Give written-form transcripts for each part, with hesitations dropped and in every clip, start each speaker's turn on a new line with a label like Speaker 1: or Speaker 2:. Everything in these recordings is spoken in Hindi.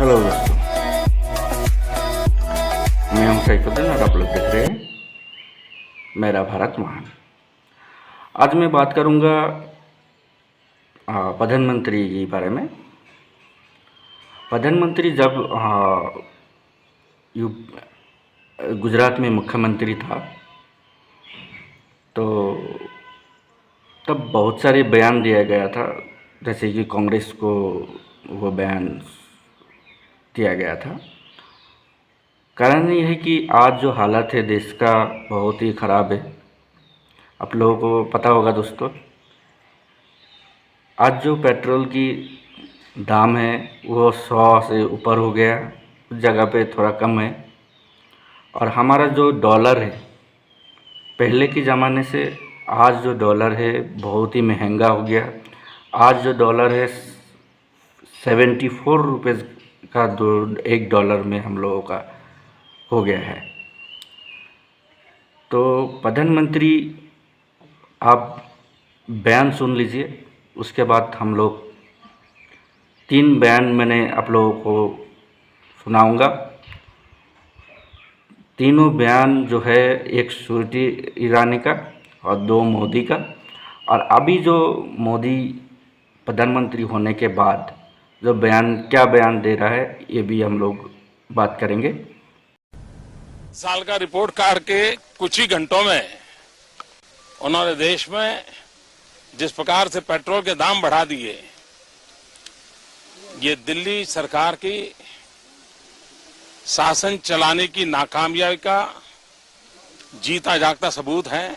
Speaker 1: हेलो दोस्तों, मैं हूं सैफुद्दीन और आप लोग देख रहे हैं मेरा भारत महान। आज मैं बात करूंगा प्रधानमंत्री के बारे में। प्रधानमंत्री जब गुजरात में मुख्यमंत्री था तो तब बहुत सारे बयान दिया गया था, जैसे कि कांग्रेस को वो बयान दिया गया था। कारण ये है कि आज जो हालत है देश का बहुत ही ख़राब है। आप लोगों को पता होगा दोस्तों, आज जो पेट्रोल की दाम है वो 100 से ऊपर हो गया, उस जगह पे थोड़ा कम है। और हमारा जो डॉलर है, पहले के ज़माने से आज जो डॉलर है बहुत ही महंगा हो गया। आज जो डॉलर है 74 रुपये का एक डॉलर में हम लोगों का हो गया है। तो प्रधानमंत्री, आप बयान सुन लीजिए, उसके बाद हम लोग 3 बयान मैंने आप लोगों को सुनाऊंगा। तीनों बयान जो है, एक स्मृति ईरानी का और 2 मोदी का। और अभी जो मोदी प्रधानमंत्री होने के बाद जो क्या बयान दे रहा है, ये भी हम लोग बात करेंगे।
Speaker 2: साल का रिपोर्ट कार्ड के कुछ ही घंटों में उन्होंने देश में जिस प्रकार से पेट्रोल के दाम बढ़ा दिए, ये दिल्ली सरकार की शासन चलाने की नाकामयाबी का जीता जागता सबूत है।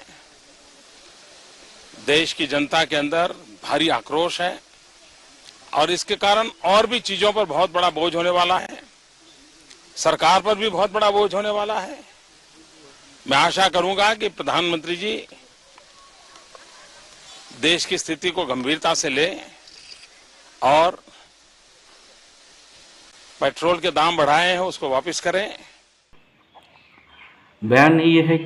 Speaker 2: देश की जनता के अंदर भारी आक्रोश है और इसके कारण और भी चीजों पर बहुत बड़ा बोझ होने वाला है। सरकार पर भी बहुत बड़ा बोझ होने वाला है। मैं आशा करूंगा कि प्रधानमंत्री जी देश की स्थिति को गंभीरता से ले और पेट्रोल के दाम बढ़ाए हैं उसको वापस करें।
Speaker 1: बयान ये है,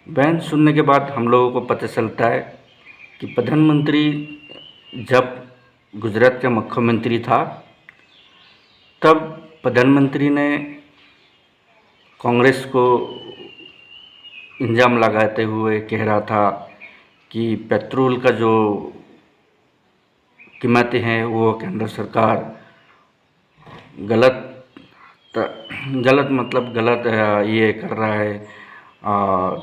Speaker 1: बयान सुनने के बाद हम लोगों को पता चलता है कि प्रधानमंत्री जब गुजरात का मुख्यमंत्री था तब प्रधानमंत्री ने कांग्रेस को इल्ज़ाम लगाते हुए कह रहा था कि पेट्रोल का जो कीमतें हैं वो केंद्र सरकार गलत मतलब गलत ये कर रहा है,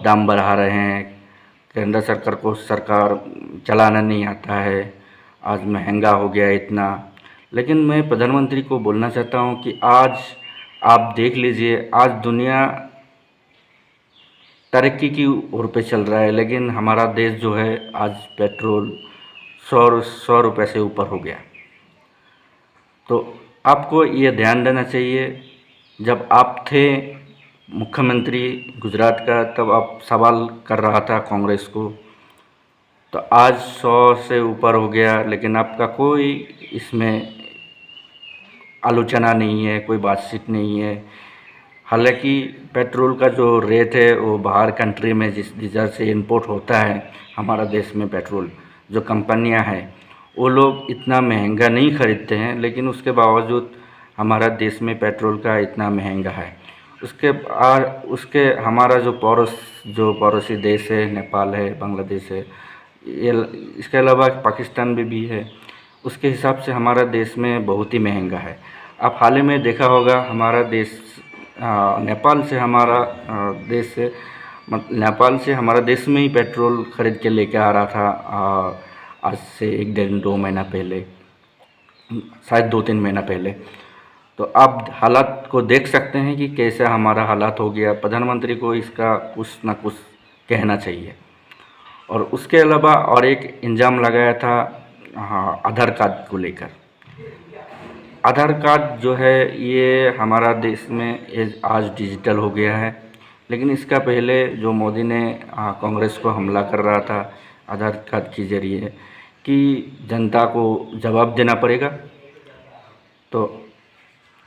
Speaker 1: दाम बढ़ा रहे हैं। केंद्र सरकार को सरकार चलाना नहीं आता है, आज महंगा हो गया इतना। लेकिन मैं प्रधानमंत्री को बोलना चाहता हूँ कि आज आप देख लीजिए, आज दुनिया तरक्की की ओर पे चल रहा है, लेकिन हमारा देश जो है आज पेट्रोल 100 रुपये से ऊपर हो गया। तो आपको ये ध्यान देना चाहिए, जब आप थे मुख्यमंत्री गुजरात का तब आप सवाल कर रहा था कांग्रेस को, तो आज 100 से ऊपर हो गया, लेकिन आपका कोई इसमें आलोचना नहीं है, कोई बातचीत नहीं है। हालांकि पेट्रोल का जो रेट है वो बाहर कंट्री में जिधर से इंपोर्ट होता है हमारा देश में पेट्रोल, जो कंपनियां हैं वो लोग इतना महंगा नहीं ख़रीदते हैं, लेकिन उसके बावजूद हमारा देश में पेट्रोल का इतना महंगा है। उसके हमारा जो पड़ोसी देश है, नेपाल है, बांग्लादेश है, ये इसके अलावा पाकिस्तान भी है, उसके हिसाब से हमारा देश में बहुत ही महंगा है। आप हाल ही में देखा होगा, हमारा देश नेपाल से नेपाल से हमारा देश में ही पेट्रोल ख़रीद के लेके आ रहा था, आज से 1-2 महीना पहले, शायद 2-3 महीना पहले। तो आप हालात को देख सकते हैं कि कैसा हमारा हालात हो गया। प्रधानमंत्री को इसका कुछ ना कुछ कहना चाहिए। और उसके अलावा और एक इल्ज़ाम लगाया था आधार कार्ड को लेकर। आधार कार्ड जो है ये हमारा देश में आज डिजिटल हो गया है, लेकिन इसका पहले जो मोदी ने कांग्रेस को हमला कर रहा था आधार कार्ड के ज़रिए कि जनता को जवाब देना पड़ेगा, तो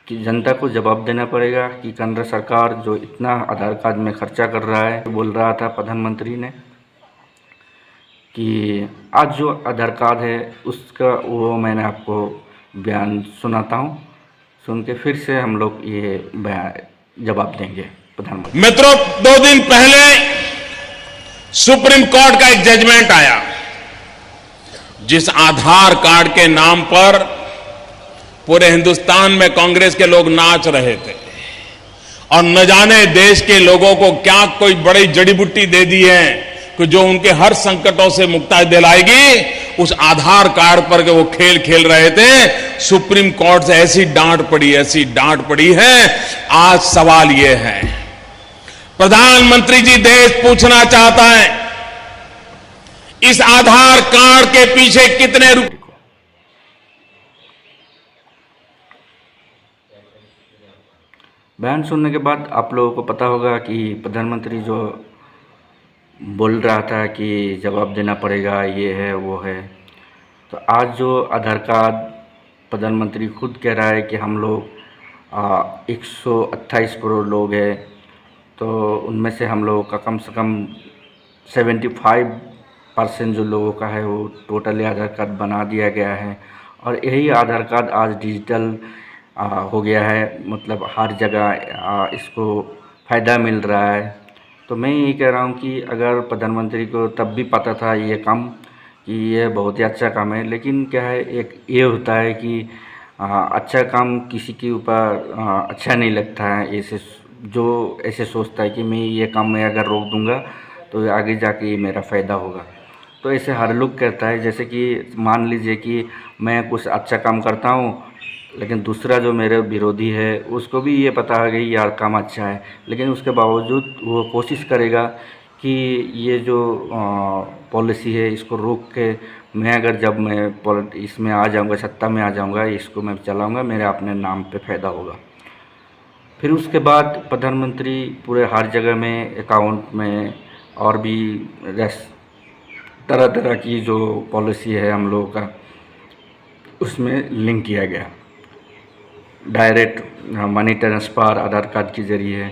Speaker 1: कि जनता को जवाब देना पड़ेगा कि केंद्र सरकार जो इतना आधार कार्ड में खर्चा कर रहा है। बोल रहा था प्रधानमंत्री ने कि आज जो आधार कार्ड है उसका वो मैंने आपको बयान सुनाता हूँ, सुन के फिर से हम लोग ये बयान जवाब देंगे प्रधानमंत्री।
Speaker 2: मित्रों, 2 दिन पहले सुप्रीम कोर्ट का एक जजमेंट आया, जिस आधार कार्ड के नाम पर पूरे हिंदुस्तान में कांग्रेस के लोग नाच रहे थे और न जाने देश के लोगों को क्या कोई बड़ी जड़ी बूटी दे दी है कि जो उनके हर संकटों से मुक्ति दिलाएगी, उस आधार कार्ड पर के वो खेल खेल रहे थे। सुप्रीम कोर्ट से ऐसी डांट पड़ी है। आज सवाल ये है, प्रधानमंत्री जी, देश पूछना चाहता है इस आधार कार्ड के पीछे कितने रुपए।
Speaker 1: बयान सुनने के बाद आप लोगों को पता होगा कि प्रधानमंत्री जो बोल रहा था कि जवाब देना पड़ेगा, ये है वो है, तो आज जो आधार कार्ड प्रधानमंत्री खुद कह रहा है कि हम लोग 128 करोड़ लोग हैं, तो उनमें से हम लोगों का कम से कम 75% जो लोगों का है वो टोटली आधार कार्ड बना दिया गया है। और यही आधार कार्ड आज डिजिटल हो गया है, मतलब हर जगह इसको फ़ायदा मिल रहा है। तो मैं ये कह रहा हूँ कि अगर प्रधानमंत्री को तब भी पता था ये काम कि ये बहुत ही अच्छा काम है, लेकिन क्या है, एक ये होता है कि अच्छा काम किसी के ऊपर अच्छा नहीं लगता है। ऐसे जो ऐसे सोचता है कि मैं ये काम मैं अगर रोक दूंगा तो आगे जाके ये मेरा फ़ायदा होगा, तो ऐसे हर लोग कहता है। जैसे कि मान लीजिए कि मैं कुछ अच्छा काम करता हूँ, लेकिन दूसरा जो मेरे विरोधी है उसको भी ये पता है कि यार काम अच्छा है, लेकिन उसके बावजूद वो कोशिश करेगा कि ये जो पॉलिसी है इसको रोक के मैं अगर जब मैं इसमें आ जाऊंगा, सत्ता में आ जाऊंगा, इसको मैं चलाऊंगा, मेरे अपने नाम पे फ़ायदा होगा। फिर उसके बाद प्रधानमंत्री पूरे हर जगह में अकाउंट में और भी तरह तरह की जो पॉलिसी है हम लोगों का उसमें लिंक किया गया। डायरेक्ट मनी ट्रांसफ़र आधार कार्ड के ज़रिए,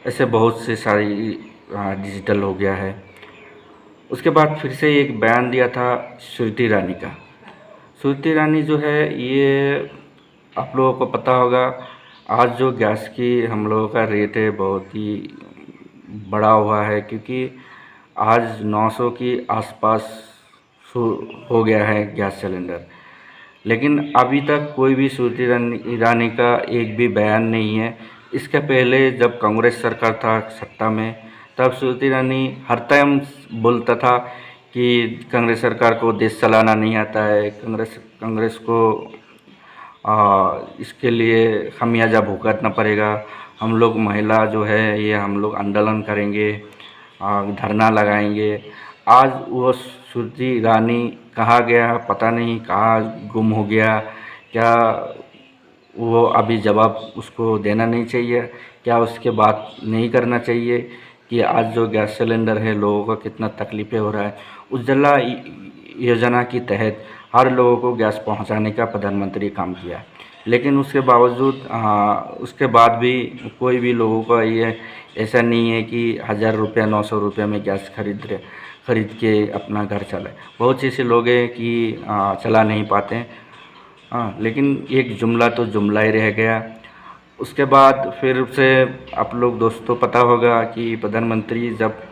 Speaker 1: ऐसे बहुत से सारी डिजिटल हो गया है। उसके बाद फिर से एक बयान दिया था स्मृति ईरानी का। स्मृति ईरानी जो है, ये आप लोगों को पता होगा, आज जो गैस की हम लोगों का रेट है बहुत ही बढ़ा हुआ है, क्योंकि आज 900 के आसपास हो गया है गैस सिलेंडर। लेकिन अभी तक कोई भी स्मृति ईरानी का एक भी बयान नहीं है। इसके पहले जब कांग्रेस सरकार था सत्ता में, तब स्मृति ईरानी हर टाइम बोलता था कि कांग्रेस सरकार को देश चलाना नहीं आता है, कांग्रेस को इसके लिए खमियाजा भुगतना पड़ेगा। हम लोग महिला जो है ये हम लोग आंदोलन करेंगे, धरना लगाएंगे। आज वो स्मृति ईरानी कहाँ गया पता नहीं, कहाँ गुम हो गया। क्या वो अभी जवाब उसको देना नहीं चाहिए? क्या उसके बात नहीं करना चाहिए कि आज जो गैस सिलेंडर है लोगों को कितना तकलीफ़ें हो रहा है? उज्ज्वला योजना के तहत हर लोगों को गैस पहुंचाने का प्रधानमंत्री काम किया, लेकिन उसके बावजूद उसके बाद भी कोई भी लोगों का ये ऐसा नहीं है कि 1000 रुपया 900 रुपये में गैस खरीद के अपना घर चलाए। बहुत से ऐसे लोग हैं कि चला नहीं पाते हैं। लेकिन एक जुमला तो जुमला ही रह गया। उसके बाद फिर से आप लोग दोस्तों पता होगा कि प्रधानमंत्री जब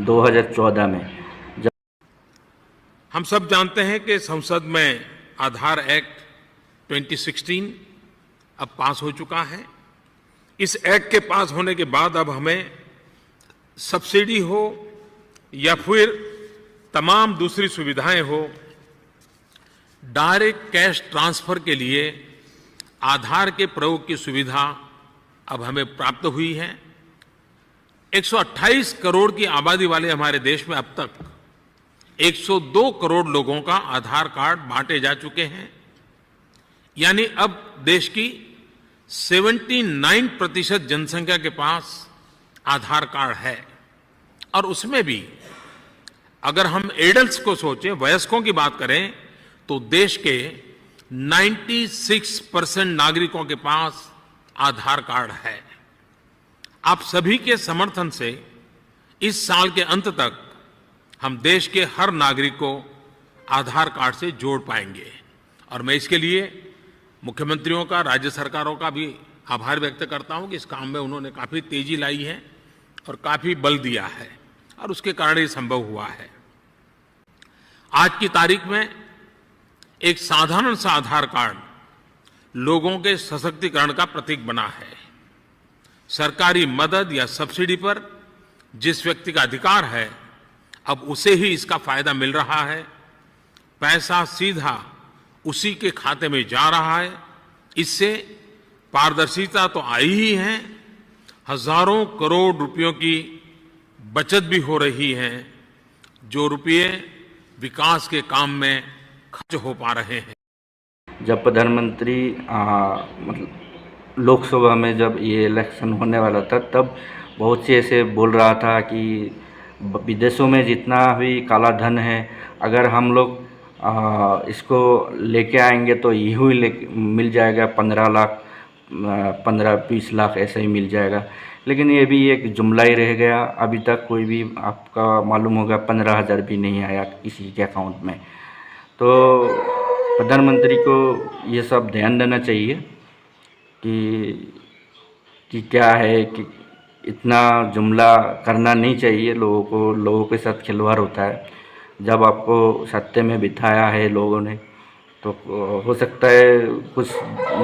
Speaker 1: 2014 में
Speaker 2: हम सब जानते हैं कि संसद में आधार एक्ट 2016 अब पास हो चुका है। इस एक्ट के पास होने के बाद अब हमें सब्सिडी हो या फिर तमाम दूसरी सुविधाएं हो, डायरेक्ट कैश ट्रांसफर के लिए आधार के प्रयोग की सुविधा अब हमें प्राप्त हुई है। 128 करोड़ की आबादी वाले हमारे देश में अब तक 102 करोड़ लोगों का आधार कार्ड बांटे जा चुके हैं। यानी अब देश की 79% जनसंख्या के पास आधार कार्ड है। और उसमें भी अगर हम एडल्ट्स को सोचें, वयस्कों की बात करें, तो देश के 96% नागरिकों के पास आधार कार्ड है। आप सभी के समर्थन से इस साल के अंत तक हम देश के हर नागरिक को आधार कार्ड से जोड़ पाएंगे। और मैं इसके लिए मुख्यमंत्रियों का, राज्य सरकारों का भी आभार व्यक्त करता हूं कि इस काम में उन्होंने काफ़ी तेजी लाई है और काफ़ी बल दिया है और उसके कारण ये संभव हुआ है। आज की तारीख में एक साधारण सा आधार कार्ड लोगों के सशक्तिकरण का प्रतीक बना है। सरकारी मदद या सब्सिडी पर जिस व्यक्ति का अधिकार है, अब उसे ही इसका फायदा मिल रहा है। पैसा सीधा उसी के खाते में जा रहा है। इससे पारदर्शिता तो आई ही है, हजारों करोड़ रुपयों की बचत भी हो रही है, जो रुपये विकास के काम में खर्च हो पा रहे हैं।
Speaker 1: जब प्रधानमंत्री मतलब लोकसभा में जब ये इलेक्शन होने वाला था, तब बहुत से ऐसे बोल रहा था कि विदेशों में जितना भी काला धन है, अगर हम लोग इसको लेके आएंगे तो यूँ ही मिल जाएगा 15 लाख 15-20 लाख ऐसे ही मिल जाएगा। लेकिन ये भी एक जुमला ही रह गया। अभी तक कोई भी आपका मालूम होगा 15,000 भी नहीं आया किसी के अकाउंट में। तो प्रधानमंत्री को ये सब ध्यान देना चाहिए कि क्या है कि इतना जुमला करना नहीं चाहिए। लोगों को, लोगों के साथ खिलवाड़ होता है। जब आपको सत्ते में बिठाया है लोगों ने, तो हो सकता है कुछ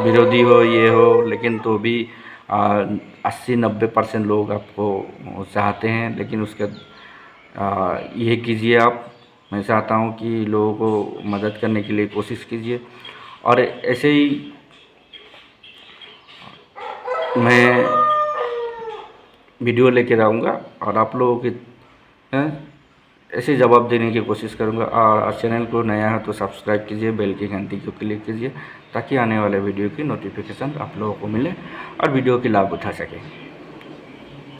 Speaker 1: विरोधी हो, ये हो, लेकिन तो भी 80-90% लोग आपको चाहते हैं। लेकिन उसके ये कीजिए आप, मैं चाहता हूँ कि लोगों को मदद करने के लिए कोशिश कीजिए। और ऐसे ही मैं वीडियो लेकर आऊँगा और आप लोगों के ऐसे जवाब देने की कोशिश करूँगा। और चैनल को नया है तो सब्सक्राइब कीजिए, बेल की घंटी को क्लिक कीजिए, ताकि आने वाले वीडियो की नोटिफिकेशन आप लोगों को मिले और वीडियो की लाभ उठा सकें।